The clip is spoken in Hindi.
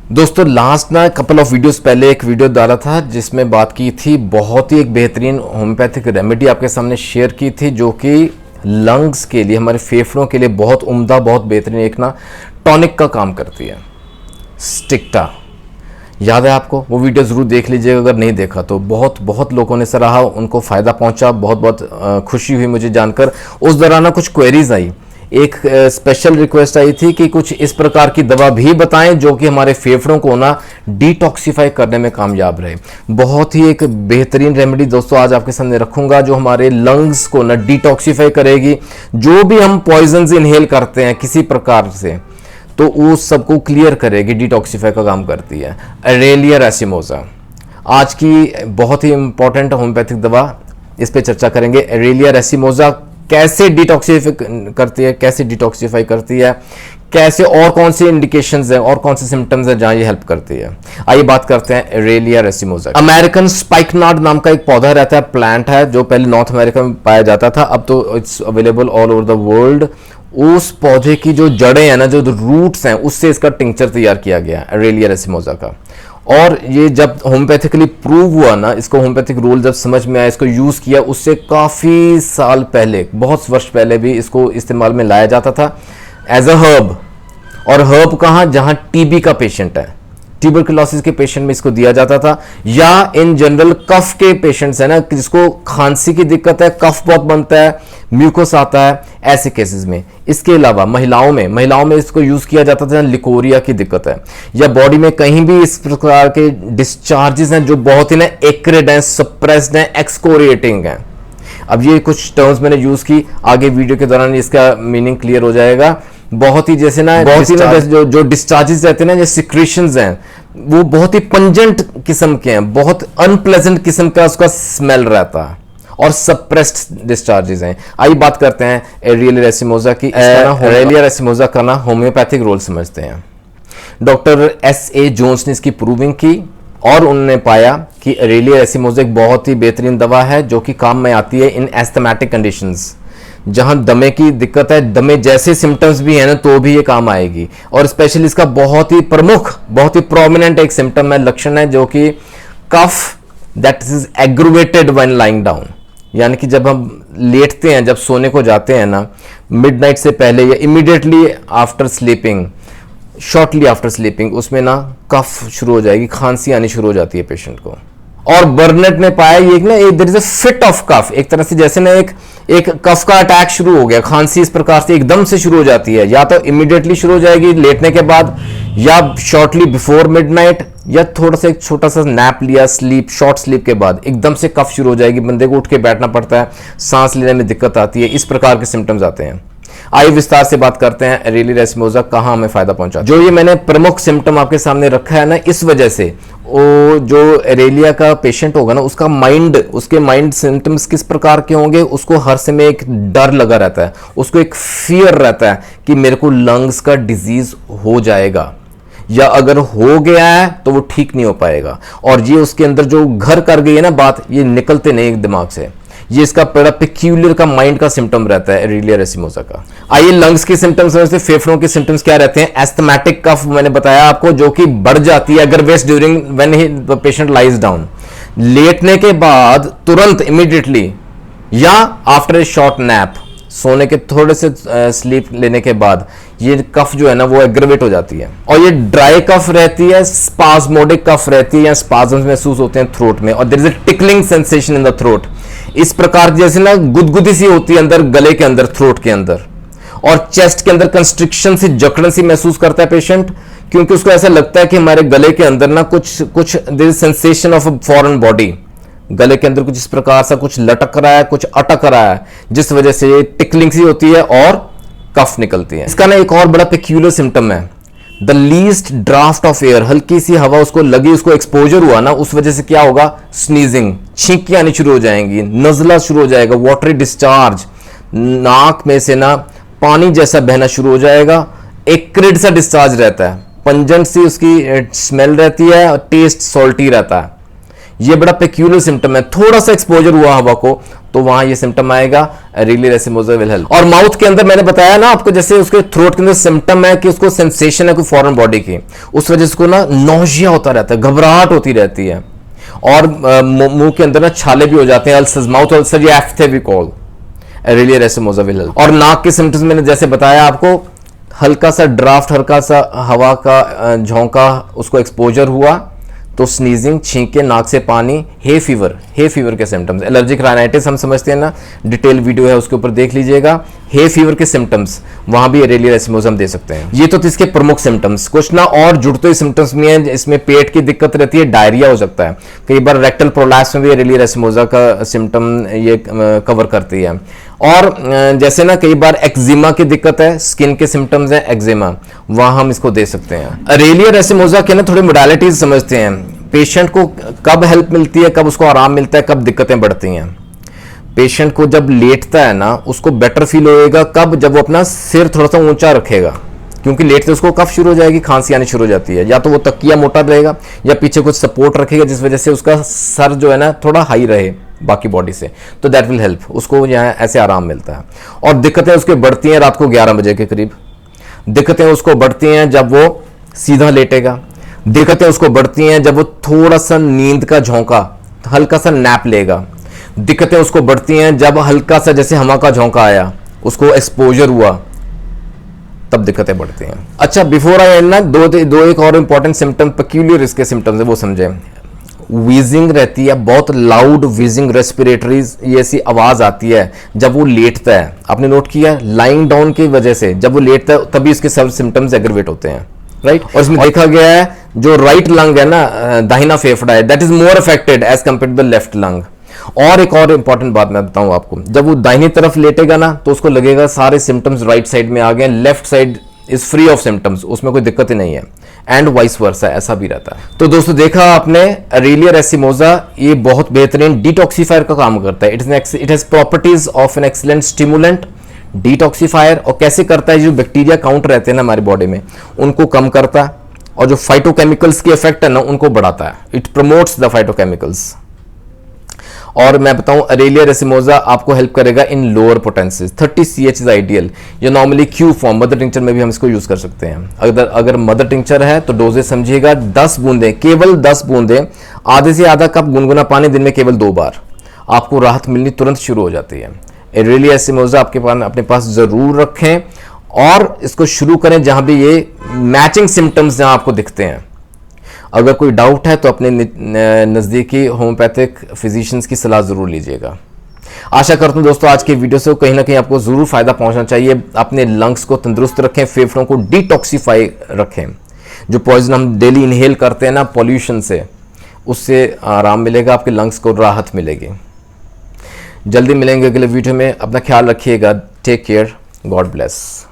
दोस्तों लास्ट ना कपल ऑफ वीडियोस पहले एक वीडियो डाला था जिसमें बात की थी, बहुत ही एक बेहतरीन होम्योपैथिक रेमेडी आपके सामने शेयर की थी जो कि लंग्स के लिए, हमारे फेफड़ों के लिए बहुत उम्दा, बहुत बेहतरीन एक ना टॉनिक का काम करती है, स्टिक्टा। याद है आपको? वो वीडियो ज़रूर देख लीजिएगा अगर नहीं देखा तो। बहुत बहुत लोगों ने सराहा, उनको फ़ायदा पहुंचा, बहुत बहुत खुशी हुई मुझे जानकर। उस दौरान ना कुछ क्वेरीज आई, एक स्पेशल रिक्वेस्ट आई थी कि कुछ इस प्रकार की दवा भी बताएं जो कि हमारे फेफड़ों को ना डिटॉक्सिफाई करने में कामयाब रहे। बहुत ही एक बेहतरीन रेमेडी दोस्तों आज आपके सामने रखूंगा जो हमारे लंग्स को ना डिटॉक्सिफाई करेगी। जो भी हम पॉइजन्स इनहेल करते हैं किसी प्रकार से, तो उस सबको क्लियर करेगी, डिटॉक्सिफाई का काम करती है। अरेलिया रेसिमोसा आज की बहुत ही इंपॉर्टेंट होम्योपैथिक दवा, इस पे चर्चा करेंगे। अरेलिया रेसिमोसा कैसे डिटॉक्सिफाई करती है, कैसे डिटॉक्सिफाई करती है, कैसे और कौन से इंडिकेशंस हैं और कौन से सिम्टम्स हैं जहां ये हेल्प करती है। आइए बात करते हैं अरेलिया रेसिमोसा। अमेरिकन स्पाइकनार्ड नाम का एक पौधा रहता है, प्लांट है जो पहले नॉर्थ अमेरिका में पाया जाता था, अब तो it's available all over the world. उस पौधे की जो जड़ें हैं ना, जो रूट्स हैं, उससे इसका टिंक्चर तैयार किया गया है अरेलिया रेसिमोसा का। और ये जब होम्योपैथिकली प्रूव हुआ ना, इसको होम्योपैथिक रोल जब समझ में आया, इसको यूज़ किया, उससे काफ़ी साल पहले, बहुत वर्ष पहले भी इसको इस्तेमाल में लाया जाता था एज अ हर्ब। और हर्ब कहाँ? जहाँ टीबी का पेशेंट है, ट्यूबरकुलोसिस के पेशेंट में इसको दिया जाता था, या इन जनरल कफ के पेशेंट्स है ना, जिसको खांसी की दिक्कत है, कफ बहुत बनता है, म्यूकोस आता है, ऐसे केसेस में। इसके अलावा महिलाओं में इसको यूज किया जाता था, लिकोरिया की दिक्कत है, या बॉडी में कहीं भी इस प्रकार के डिस्चार्जेस हैं जो बहुत ही ना एक्रिड हैं, सप्रेस्ड हैं, एक्सकोरिएटिंग हैं। अब ये कुछ टर्म्स मैंने यूज की, आगे वीडियो के दौरान इसका मीनिंग क्लियर हो जाएगा। बहुत ही जैसे ना, बहुत ही ना जो डिस्चार्जेस रहते हैं ना, जो सिक्रीशंस हैं, वो बहुत ही पंजेंट किस्म के हैं, बहुत अनप्लेजेंट किस्म का उसका स्मेल रहता है और सप्रेस्ड डिस्चार्जेस हैं। आइए बात करते हैं एरेलिया रेसिमोसा की। एरेलिया रेसिमोसा का ना होम्योपैथिक रोल समझते हैं। Doctor S.A. जोन्स ने इसकी प्रूविंग की और उन्होंने पाया कि एरेलिया रेसिमोसा एक बहुत ही बेहतरीन दवा है जो कि काम में आती है इन एस्थमेटिक कंडीशंस, जहां दमे की दिक्कत है, दमे जैसे सिम्टम्स भी है ना, तो भी ये काम आएगी। और स्पेशली इसका बहुत ही प्रमुख, बहुत ही प्रोमिनेंट एक सिम्टम है, लक्षण है, जो कि cough that is aggravated when lying down, यानी कि जब हम लेटते हैं, जब सोने को जाते हैं ना, मिडनाइट से पहले या immediately after sleeping, shortly after sleeping, उसमें ना कफ शुरू हो जाएगी, खांसी आनी शुरू हो जाती है पेशेंट को। और बर्नेट ने पाया ये ना, there is a fit of cough, एक तरह से जैसे ना एक कफ का अटैक शुरू हो गया, खांसी इस प्रकार से एकदम से शुरू हो जाती है, या तो इमीडिएटली शुरू हो जाएगी लेटने के बाद, या शॉर्टली बिफोर मिडनाइट, या थोड़ा सा एक छोटा सा नैप लिया, स्लीप, शॉर्ट स्लीप के बाद एकदम से कफ शुरू हो जाएगी, बंदे को उठ के बैठना पड़ता है, सांस लेने में दिक्कत आती है, इस प्रकार के सिम्टम्स आते हैं। आइए विस्तार से बात करते हैं एरेलिया रेसिमोसा कहाँ हमें फायदा पहुंचा। जो ये मैंने प्रमुख सिम्टम आपके सामने रखा है ना, इस वजह से वो जो एरेलिया का पेशेंट होगा ना, उसका माइंड, उसके माइंड सिम्टम्स किस प्रकार के होंगे, उसको हर समय एक डर लगा रहता है, उसको एक फियर रहता है कि मेरे को लंग्स का डिजीज हो जाएगा, या अगर हो गया है तो वो ठीक नहीं हो पाएगा। और ये उसके अंदर जो घर कर गई है ना बात, ये निकलते नहीं दिमाग से। ये इसका बड़ा पेक्यूलियर का माइंड का सिम्टम रहता है एरेलिया रेसिमोसा का। आइए लंग्स के सिम्टम्स समझते हैं। फेफड़ों के सिम्टम्स क्या रहते हैं? एस्थमेटिक कफ मैंने बताया आपको, जो कि बढ़ जाती है अगर worst during when the patient lies down, लेटने के बाद तुरंत इमीडिएटली, या आफ्टर ए शॉर्ट नैप, सोने के थोड़े से स्लीप लेने के बाद ये कफ जो है ना वो एग्रेवेट हो जाती है। और ये ड्राई कफ रहती है, स्पाज्मोडिक कफ रहती है, या स्पाज्म्स महसूस होते हैं थ्रोट में, और there is a tickling sensation in the throat, इस प्रकार जैसे ना गुदगुदी सी होती है अंदर गले के अंदर, थ्रोट के अंदर, और चेस्ट के अंदर कंस्ट्रिक्शन सी, जकड़न सी महसूस करता है पेशेंट, क्योंकि उसको ऐसा लगता है कि हमारे गले के अंदर ना कुछ there is sensation of a foreign body, गले के अंदर कुछ इस प्रकार सा कुछ लटक रहा है, कुछ अटक रहा है, जिस वजह से ये टिकलिंग सी होती है और कफ निकलती है। इसका ना एक और बड़ा पेक्यूलियर सिम्टम है, the least draft of air, हल्की सी हवा उसको लगी, उसको एक्सपोजर हुआ ना, उस वजह से क्या होगा? स्नीजिंग, छींकी आनी शुरू हो जाएंगी, नजला शुरू हो जाएगा, वाटरी डिस्चार्ज, नाक में से ना पानी जैसा बहना शुरू हो जाएगा, एक्रिड सा डिस्चार्ज रहता है, पंजेंट सी उसकी स्मेल रहती है, और टेस्ट सॉल्टी रहता है। ये बड़ा पेक्यूलर सिम्टम है, थोड़ा सा एक्सपोजर हुआ हवा को तो वहां ये सिम्टम आएगा, रियली रेसिमोजा विल हेल्प। और माउथ के अंदर मैंने बताया ना आपको, जैसे उसके थ्रोट के अंदर सिम्टम है कि उसको सेंसेशन है कोई फॉरेन बॉडी की, उस वजह से उसको ना नौजिया होता रहता है, घबराहट होती रहती है, और मुंह के अंदर ना छाले भी हो जाते हैं, अल्सर्स, माउथ अल्सर, ये aphthae we call, really racemosa will help. और नाक के सिम्टम्स मैंने जैसे बताया आपको, हल्का सा ड्राफ्ट, हल्का सा हवा का झोंका उसको एक्सपोजर हुआ तो स्नीजिंग, छींके, नाक से पानी, हे फीवर के सिम्टम्स, एलर्जिक राइनाइटिस हम समझते हैं ना, डिटेल वीडियो है उसके ऊपर देख लीजिएगा, हे फीवर के सिम्टम्स, वहां भी रियली रेसिमोजा हम दे सकते हैं। ये तो इसके प्रमुख सिम्टम्स, कुछ ना और जुड़ते सिम्टम्स में है, इसमें पेट की दिक्कत रहती है, डायरिया हो सकता है, कई बार रेक्टल प्रोलैप्स में भी रियली रेसिमोजा का सिम्टम ये कवर करती है। और जैसे ना कई बार एक्जिमा की दिक्कत है, स्किन के सिम्टम्स हैं एक्जिमा, वहां हम इसको दे सकते हैं। रेलियर रेसिमोजा के ना थोड़ी मोडालिटीज समझते हैं, पेशेंट को कब हेल्प मिलती है, कब उसको आराम मिलता है, कब दिक्कतें बढ़ती हैं। पेशेंट को जब लेटता है ना उसको बेटर फील होएगा कब, जब वो अपना सिर थोड़ा सा ऊंचा रखेगा, क्योंकि लेटते उसको कफ शुरू हो जाएगी, खांसी आनी शुरू हो जाती है, या तो वो तकिया मोटा रहेगा या पीछे कुछ सपोर्ट रखेगा जिस वजह से उसका सर जो है ना थोड़ा हाई रहे बाकी बॉडी से, तो दैट विल हेल्प, उसको यहाँ ऐसे आराम मिलता है। और दिक्कतें उसके बढ़ती हैं रात को 11 बजे के करीब, दिक्कतें उसको बढ़ती हैं जब वो सीधा लेटेगा, दिक्कतें उसको बढ़ती हैं जब वो थोड़ा सा नींद का झोंका, हल्का सा नैप लेगा, दिक्कतें उसको बढ़ती हैं जब हल्का सा जैसे हवा का झोंका आया, उसको एक्सपोजर हुआ, तब दिक्कतें बढ़ती हैं। अच्छा, बिफोर आई एंड ना दो एक और इंपॉर्टेंट सिम्टम, पेक्यूलियर इसके सिम्टम्स है वो समझे। वीजिंग रहती है, बहुत लाउड वीजिंग, रेस्पिरेटरी ये ऐसी आवाज आती है जब वो लेटता है, आपने नोट किया, लाइंग डाउन की वजह से जब वो लेटता है तभी इसके सब सिम्टम्स एग्रवेट होते हैं, राइट। और इसमें देखा गया है जो राइट लंग है ना, दाहिना फेफड़ा है, that is more affected as compare to the left lung. और एक और इंपॉर्टेंट बात मैं बताऊं आपको, जब वो दाहिनी तरफ लेटेगा ना तो उसको लगेगा सारे सिम्टम्स राइट साइड में आ गए, left side is free of symptoms, उसमें कोई दिक्कत ही नहीं है, एंड वाइस वर्सा, ऐसा भी रहता है। तो दोस्तों देखा आपने, रेलियर रेसिमोजा ये बहुत बेहतरीन डिटॉक्सीफायर का काम करता है, it has properties of an excellent stimulant, detoxifier. और कैसे करता है, जो बैक्टीरिया काउंट रहते हैं ना हमारी बॉडी में उनको कम करता है, और जो फाइटोकेमिकल्स के इफेक्ट है ना उनको बढ़ाता है, इट प्रमोट्स द फाइटोकेमिकल्स। और मैं बताऊं, रेलियर रेसिमोजा आपको हेल्प करेगा in lower potencies, 30 CH is ideal. ये normally Q form mother tincture में भी हम इसको यूज कर सकते हैं। अगर मदर टिंचर है तो डोजेज समझिएगा 10 बूंदें, केवल 10 बूंदें, आधे से आधा कप गुनगुना पानी दिन में केवल 2 बार, आपको राहत मिलनी तुरंत शुरू हो जाती है। रेलियर रेसिमोजा अपने पास जरूर रखें और इसको शुरू करें जहां भी ये मैचिंग सिम्टम्स जहां आपको दिखते हैं। अगर कोई डाउट है तो अपने नज़दीकी होम्योपैथिक फिजिशियंस की सलाह ज़रूर लीजिएगा। आशा करता हूँ दोस्तों आज के वीडियो से कहीं ना कहीं आपको ज़रूर फ़ायदा पहुंचना चाहिए। अपने लंग्स को तंदुरुस्त रखें, फेफड़ों को डिटॉक्सीफाई रखें। जो पॉइजन हम डेली इनहेल करते हैं ना पॉल्यूशन से, उससे आराम मिलेगा, आपके लंग्स को राहत मिलेगी। जल्दी मिलेंगे अगले वीडियो में, अपना ख्याल रखिएगा। Take care, God bless.